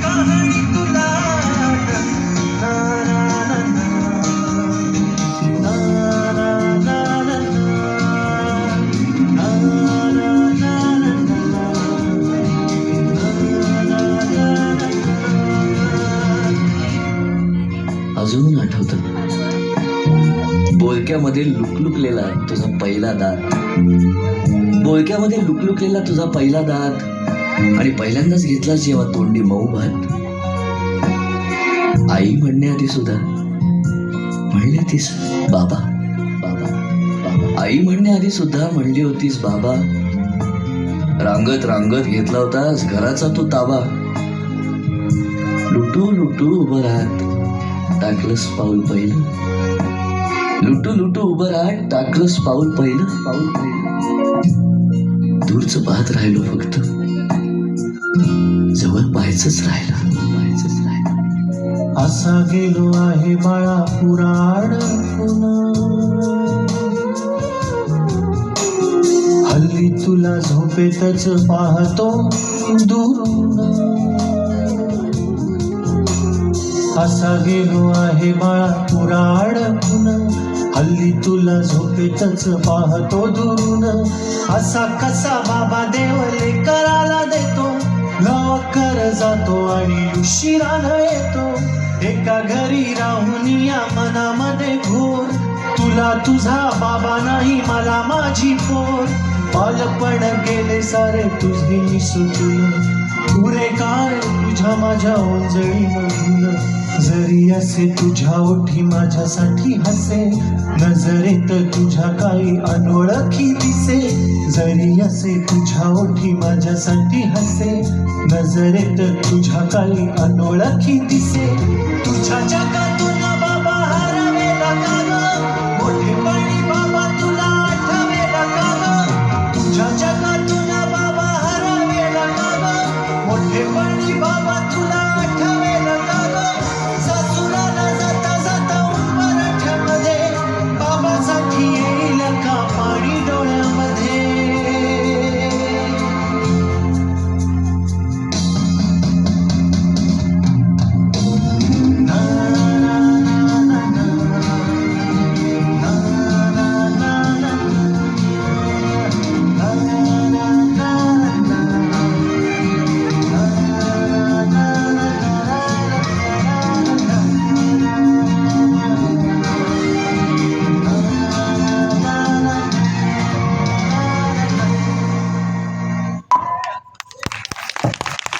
कहाणी तुला ना ना ना ना ना ना ना ना ना अजून आठवतं बोलक्यामध्ये लुकलुकलेला तुझा पहिला दात, बोलक्यामध्ये लुकलुकलेला तुझा पहिला दात, आणि पहिल्यांदाच घेतला जेव्हा तोंडी मऊ भात. आई म्हणण्याआधी सुद्धा म्हणली होतीस बाबा बाबा बाबा. आई म्हणण्याआधी सुद्धा म्हणली होतीस बाबा. रांगत रांगत घेतला होतास घराचा तू ताबा. लुटू लुटू उभं राहत टाकलंस पाऊल पहिलं, लुटू लुटू उभं राहत टाकलंस पाऊल पहिलं, पाऊल पहिलं. दूरचं पाहत राहिलो फक्त, जवळ पाहायचंच राहिलं, पाहायचंच राहिलं. असा गेलो आहे बाळा पुराण पुन्हा, हल्ली तुला झोपेतच पाहतो दुरून. असा गेलो आहे बाळा पुराण पुन्हा, हल्ली तुला झोपेतच पाहतो दुरून. असा कसा बाबा देव लेकराला देतो, लवकर जातो आणि उशिरानं येतो. एका घरी राहून या मनामध्ये घोर, तुला तुझा बाबा नाही मला माझी पोर. बालपण गेले सारे तुझे निसटून, पुरे काय तुझ्या माझ्या ओंजळी मधून. जरी असे तुझ्या ओठी माझ्यासाठी हसे, नजरेत तुझ्या काही अनोळखी दिसे. जरी असे तुझ्या ओठी माझ्यासाठी हसे, नजरेत तुझ्या काही अनोळखी दिसे. तुझ्या जगात